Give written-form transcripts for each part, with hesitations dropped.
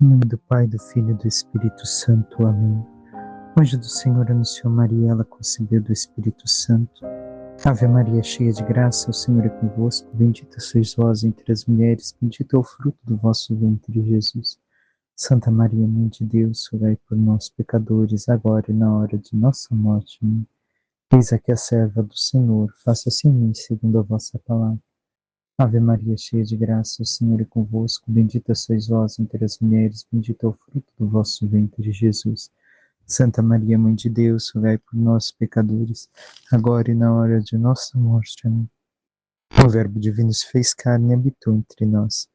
Em nome do Pai, do Filho e do Espírito Santo. Amém. O anjo do Senhor anunciou Maria, ela concebeu do Espírito Santo. Ave Maria, cheia de graça, o Senhor é convosco. Bendita sois vós entre as mulheres, bendito é o fruto do vosso ventre, Jesus. Santa Maria, Mãe de Deus, rogai por nós, pecadores, agora e na hora de nossa morte. Amém. Eis aqui a serva do Senhor, faça-se em mim segundo a vossa palavra. Ave Maria, cheia de graça, o Senhor é convosco. Bendita sois vós entre as mulheres, bendito é o fruto do vosso ventre, Jesus. Santa Maria, Mãe de Deus, rogai por nós, pecadores, agora e na hora de nossa morte. Amém. O Verbo divino se fez carne e habitou entre nós.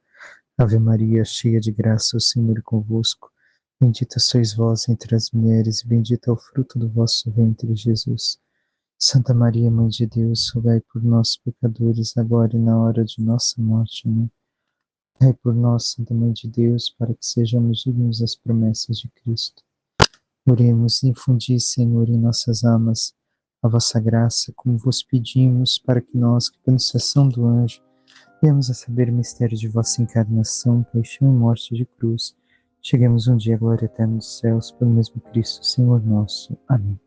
Ave Maria, cheia de graça, o Senhor é convosco. Bendita sois vós entre as mulheres, e bendito é o fruto do vosso ventre, Jesus. Santa Maria, Mãe de Deus, rogai por nós, pecadores, agora e na hora de nossa morte. Amém. Rogai por nós, Santa Mãe de Deus, para que sejamos dignos das promessas de Cristo. Oremos, infundi, Senhor, em nossas almas a vossa graça, como vos pedimos, para que nós, que pela intercessão do anjo, venhamos a saber o mistério de vossa encarnação, paixão e morte de cruz. Cheguemos um dia à glória eterna dos céus, pelo mesmo Cristo, Senhor nosso. Amém.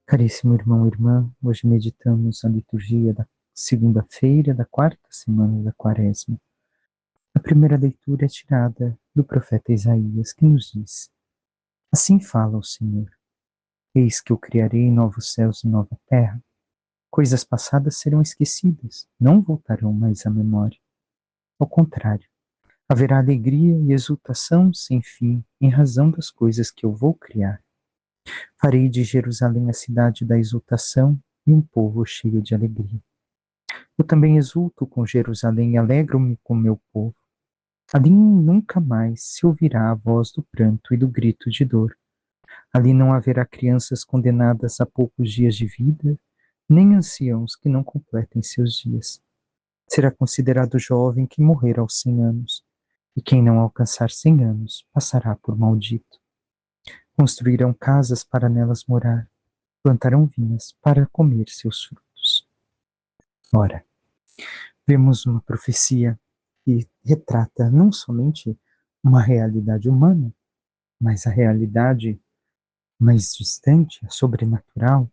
Caríssimo irmão e irmã, hoje meditamos a liturgia da segunda-feira da quarta semana da Quaresma. A primeira leitura é tirada do profeta Isaías, que nos diz: Assim fala o Senhor: Eis que eu criarei novos céus e nova terra. Coisas passadas serão esquecidas, não voltarão mais à memória. Ao contrário, haverá alegria e exultação sem fim em razão das coisas que eu vou criar. Farei de Jerusalém a cidade da exultação e um povo cheio de alegria. Eu também exulto com Jerusalém e alegro-me com meu povo. Ali nunca mais se ouvirá a voz do pranto e do grito de dor. Ali não haverá crianças condenadas a poucos dias de vida, nem anciãos que não completem seus dias. Será considerado jovem que morrer aos 100 anos, e quem não alcançar 100 anos passará por maldito. Construirão casas para nelas morar, plantarão vinhas para comer seus frutos. Ora, vemos uma profecia que retrata não somente uma realidade humana, mas a realidade mais distante, a sobrenatural,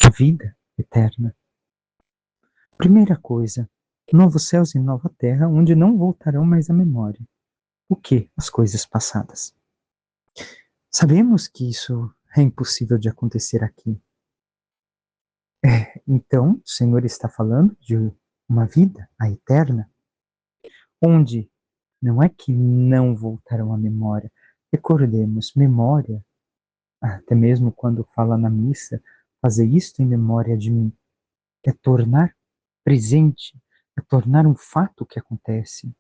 a vida eterna. Primeira coisa, novos céus e nova terra, onde não voltarão mais à memória. O que? As coisas passadas. Sabemos que isso é impossível de acontecer aqui. Então, o Senhor está falando de uma vida, a eterna, onde não é que não voltarão à memória. Recordemos, memória, até mesmo quando fala na missa, fazer isto em memória de mim, é tornar presente, é tornar um fato que acontece.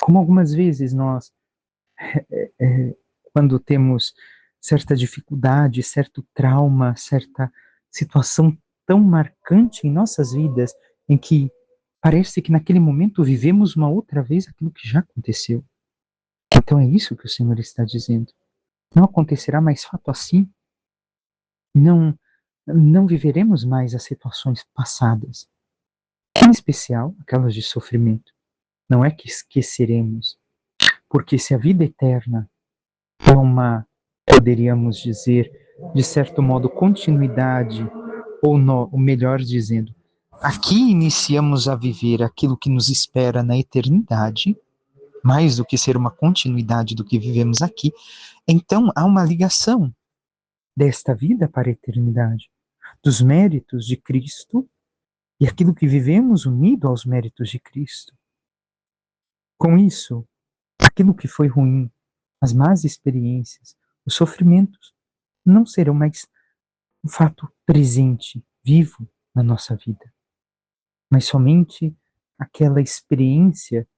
Como algumas vezes nós, quando temos certa dificuldade, certo trauma, certa situação tão marcante em nossas vidas, em que parece que naquele momento vivemos uma outra vez aquilo que já aconteceu. Então é isso que o Senhor está dizendo. Não acontecerá mais fato assim. Não viveremos mais as situações passadas, em especial aquelas de sofrimento. Não é que esqueceremos, porque se a vida eterna é uma, poderíamos dizer, de certo modo, continuidade, ou melhor dizendo, aqui iniciamos a viver aquilo que nos espera na eternidade, mais do que ser uma continuidade do que vivemos aqui, então há uma ligação desta vida para a eternidade, dos méritos de Cristo e aquilo que vivemos unido aos méritos de Cristo. Com isso, aquilo que foi ruim, as más experiências, os sofrimentos, não serão mais um fato presente, vivo na nossa vida, mas somente aquela experiência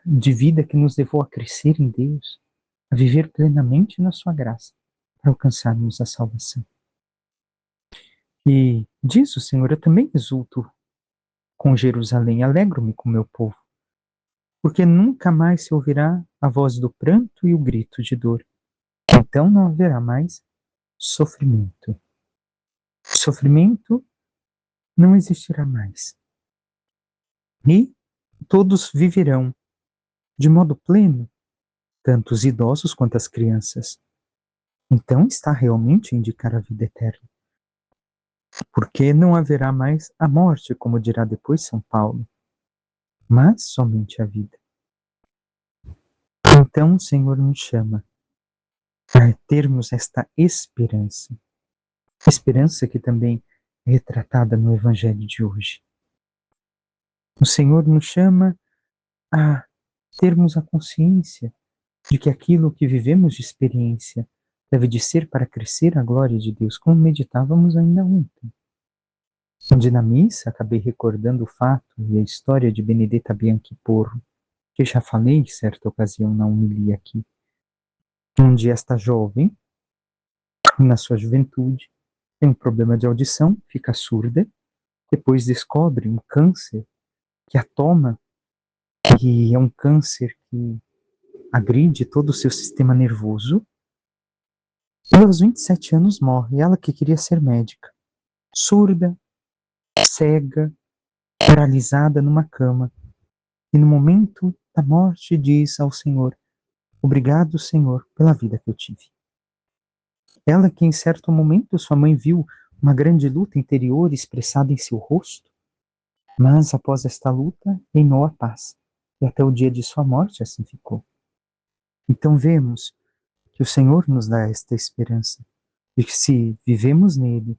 de vida que nos levou a crescer em Deus, a viver plenamente na sua graça, para alcançarmos a salvação. E diz o Senhor: eu também exulto com Jerusalém, alegro-me com meu povo, porque nunca mais se ouvirá a voz do pranto e o grito de dor. Então não haverá mais sofrimento. Sofrimento não existirá mais. E todos viverão de modo pleno tanto os idosos quanto as crianças. Então está realmente a indicar a vida eterna. Porque não haverá mais a morte, como dirá depois São Paulo, mas somente a vida. Então o Senhor nos chama a termos esta esperança. Esperança que também é retratada no Evangelho de hoje. O Senhor nos chama a termos a consciência de que aquilo que vivemos de experiência deve de ser para crescer a glória de Deus, como meditávamos ainda ontem. Onde na missa acabei recordando o fato e a história de Benedetta Bianchi Porro, que já falei em certa ocasião na homilia aqui, onde esta jovem, na sua juventude, tem um problema de audição, fica surda, depois descobre um câncer que a toma, e é um câncer que agride todo o seu sistema nervoso, e aos 27 anos morre, ela que queria ser médica, surda, cega, paralisada numa cama, e no momento da morte diz ao Senhor: obrigado, Senhor, pela vida que eu tive. Ela que em certo momento sua mãe viu uma grande luta interior expressada em seu rosto, mas após esta luta reinou a paz, e até o dia de sua morte assim ficou. Então vemos que o Senhor nos dá esta esperança, de que se vivemos nele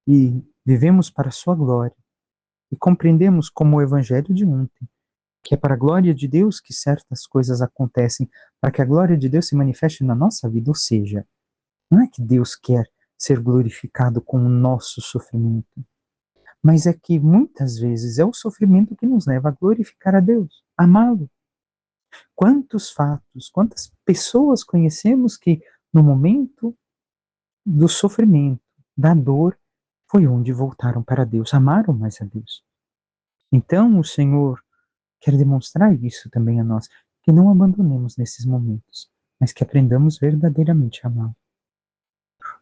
e vivemos para a sua glória, e compreendemos como o Evangelho de ontem, que é para a glória de Deus que certas coisas acontecem, para que a glória de Deus se manifeste na nossa vida, ou seja, não é que Deus quer ser glorificado com o nosso sofrimento, mas é que muitas vezes é o sofrimento que nos leva a glorificar a Deus, amá-lo. Quantos fatos, quantas pessoas conhecemos que no momento do sofrimento, da dor, foi onde voltaram para Deus, amaram mais a Deus. Então o Senhor quer demonstrar isso também a nós, que não abandonemos nesses momentos, mas que aprendamos verdadeiramente a amá-lo.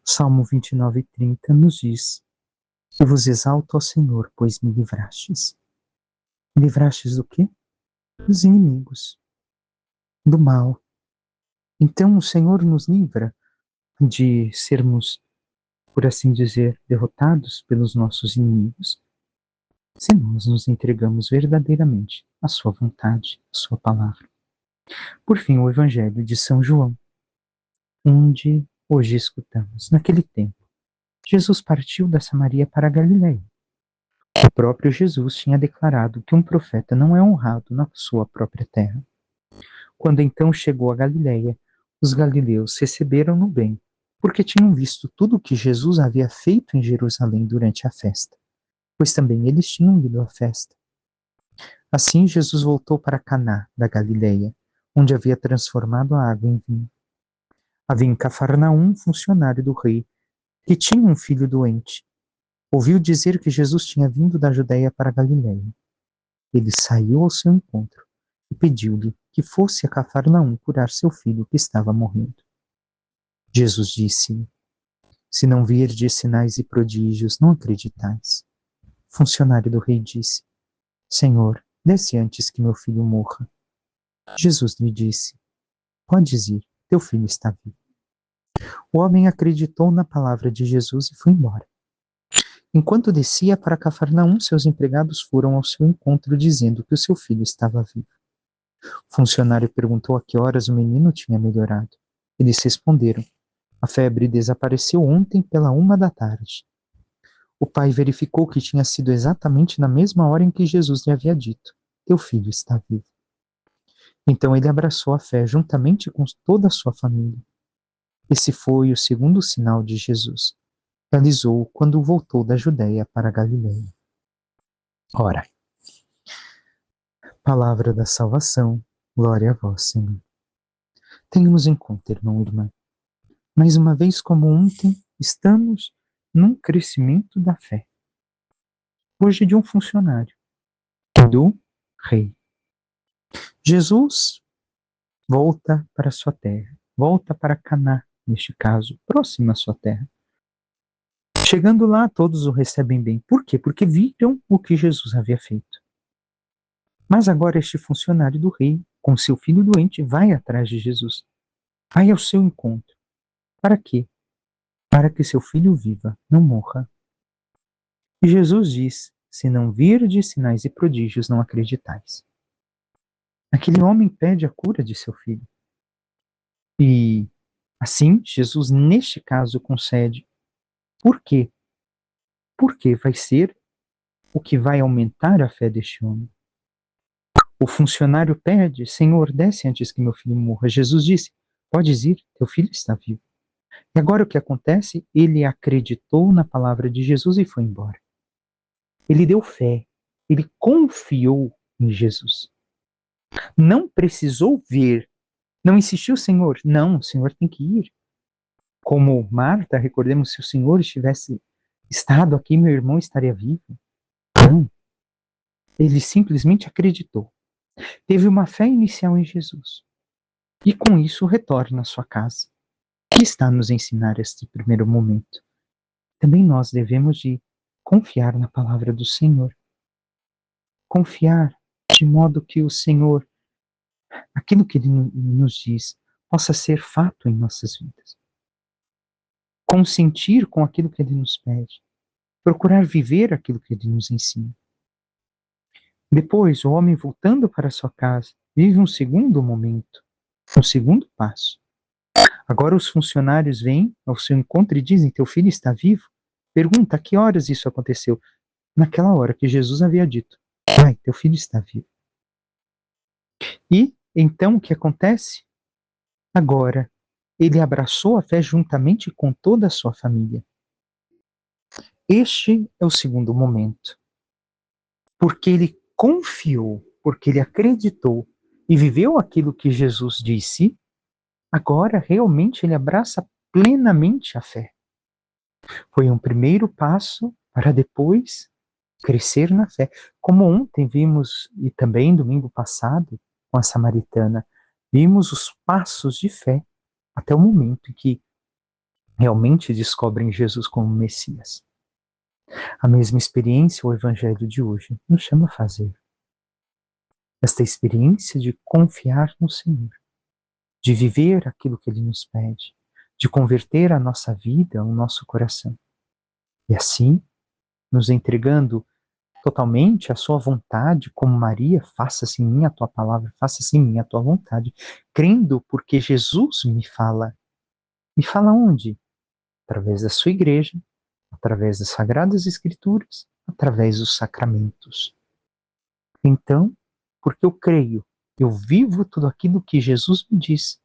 Salmo 29:30 nos diz: eu vos exalto ao Senhor, pois me livrastes. Me livrastes do quê? Dos inimigos, do mal. Então o Senhor nos livra de sermos, por assim dizer, derrotados pelos nossos inimigos, se nós nos entregamos verdadeiramente à sua vontade, à sua palavra. Por fim, o Evangelho de São João, onde hoje escutamos, naquele tempo, Jesus partiu da Samaria para a Galiléia. O próprio Jesus tinha declarado que um profeta não é honrado na sua própria terra. Quando então chegou a Galiléia, os galileus receberam-no bem, porque tinham visto tudo o que Jesus havia feito em Jerusalém durante a festa, pois também eles tinham ido à festa. Assim Jesus voltou para Caná da Galiléia, onde havia transformado a água em vinho. Havia em Cafarnaum um funcionário do rei, que tinha um filho doente. Ouviu dizer que Jesus tinha vindo da Judéia para a Galiléia. Ele saiu ao seu encontro e pediu-lhe que fosse a Cafarnaum curar seu filho que estava morrendo. Jesus disse-lhe: se não virdes sinais e prodígios, não acreditais. O funcionário do rei disse: Senhor, desce antes que meu filho morra. Jesus lhe disse: podes ir, teu filho está vivo. O homem acreditou na palavra de Jesus e foi embora. Enquanto descia para Cafarnaum, seus empregados foram ao seu encontro dizendo que o seu filho estava vivo. O funcionário perguntou a que horas o menino tinha melhorado. Eles responderam: a febre desapareceu ontem pela 1 da tarde. O pai verificou que tinha sido exatamente na mesma hora em que Jesus lhe havia dito: teu filho está vivo. Então ele abraçou a fé juntamente com toda a sua família. Esse foi o segundo sinal de Jesus. Realizou quando voltou da Judéia para a Galiléia. Ora, palavra da salvação, glória a vós, Senhor. Tenhamos em conta, irmão e irmã, mais uma vez como ontem, estamos num crescimento da fé. Hoje de um funcionário, do rei. Jesus volta para a sua terra, volta para Caná, neste caso, próximo à sua terra. Chegando lá, todos o recebem bem. Por quê? Porque viram o que Jesus havia feito. Mas agora este funcionário do rei com seu filho doente, vai atrás de Jesus. Vai ao seu encontro. Para quê? Para que seu filho viva, não morra. E Jesus diz: se não virdes sinais e prodígios, não acreditais. Aquele homem pede a cura de seu filho. E assim, Jesus, neste caso, concede. Por quê? Porque vai ser o que vai aumentar a fé deste homem. O funcionário pede: Senhor, desce antes que meu filho morra. Jesus disse: podes ir, teu filho está vivo. E agora o que acontece? Ele acreditou na palavra de Jesus e foi embora. Ele deu fé, ele confiou em Jesus. Não precisou ver, não insistiu, Senhor. Não, o Senhor tem que ir. Como Marta, recordemos, se o Senhor tivesse estado aqui, meu irmão estaria vivo. Não. Ele simplesmente acreditou. Teve uma fé inicial em Jesus. E com isso retorna à sua casa. O que está a nos ensinar este primeiro momento? Também nós devemos de confiar na palavra do Senhor. Confiar de modo que o Senhor, aquilo que Ele nos diz, possa ser fato em nossas vidas. Consentir com aquilo que Ele nos pede. Procurar viver aquilo que Ele nos ensina. Depois, o homem voltando para sua casa, vive um segundo momento, um segundo passo. Agora os funcionários vêm ao seu encontro e dizem: teu filho está vivo? Pergunta: a que horas isso aconteceu? Naquela hora que Jesus havia dito: vai, teu filho está vivo. E então o que acontece? Agora, ele abraçou a fé juntamente com toda a sua família. Este é o segundo momento. Porque ele confiou, porque ele acreditou e viveu aquilo que Jesus disse, agora realmente ele abraça plenamente a fé. Foi um primeiro passo para depois crescer na fé. Como ontem vimos, e também domingo passado, com a samaritana, vimos os passos de fé até o momento em que realmente descobrem Jesus como Messias. A mesma experiência o Evangelho de hoje nos chama a fazer. Esta experiência de confiar no Senhor, de viver aquilo que Ele nos pede, de converter a nossa vida, o nosso coração. E assim, nos entregando totalmente à sua vontade, como Maria, faça-se em mim a tua palavra, faça-se em mim a tua vontade, crendo porque Jesus me fala. Me fala onde? Através da sua igreja, através das Sagradas Escrituras, através dos sacramentos. Então, porque eu creio, eu vivo tudo aquilo que Jesus me diz,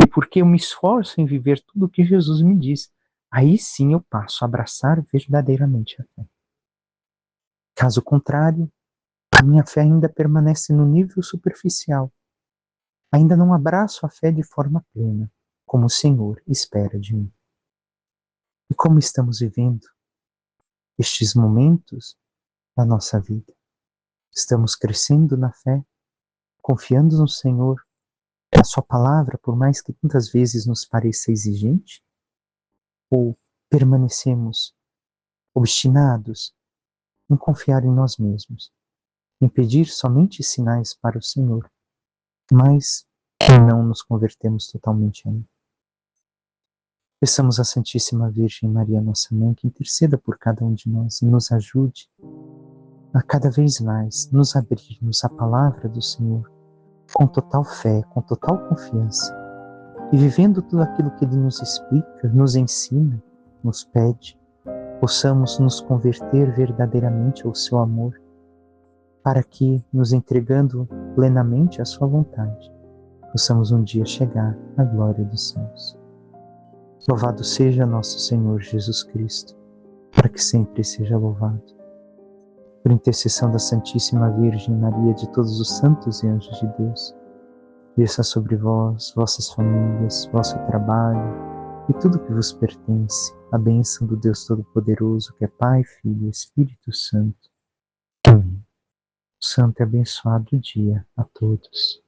e porque eu me esforço em viver tudo o que Jesus me diz, aí sim eu passo a abraçar verdadeiramente a fé. Caso contrário, a minha fé ainda permanece no nível superficial. Ainda não abraço a fé de forma plena, como o Senhor espera de mim. E como estamos vivendo estes momentos da nossa vida? Estamos crescendo na fé, confiando no Senhor, na sua palavra, por mais que muitas vezes nos pareça exigente? Ou permanecemos obstinados em confiar em nós mesmos, em pedir somente sinais para o Senhor, mas não nos convertemos totalmente ainda? Peçamos à Santíssima Virgem Maria, nossa Mãe, que interceda por cada um de nós e nos ajude a cada vez mais nos abrirmos à palavra do Senhor com total fé, com total confiança, e vivendo tudo aquilo que Ele nos explica, nos ensina, nos pede, possamos nos converter verdadeiramente ao seu amor, para que, nos entregando plenamente à sua vontade, possamos um dia chegar à glória dos céus. Louvado seja nosso Senhor Jesus Cristo, para que sempre seja louvado. Por intercessão da Santíssima Virgem Maria, de todos os santos e anjos de Deus, desça sobre vós, vossas famílias, vosso trabalho e tudo que vos pertence, a bênção do Deus Todo-Poderoso, que é Pai, Filho e Espírito Santo. Amém. Santo e abençoado dia a todos.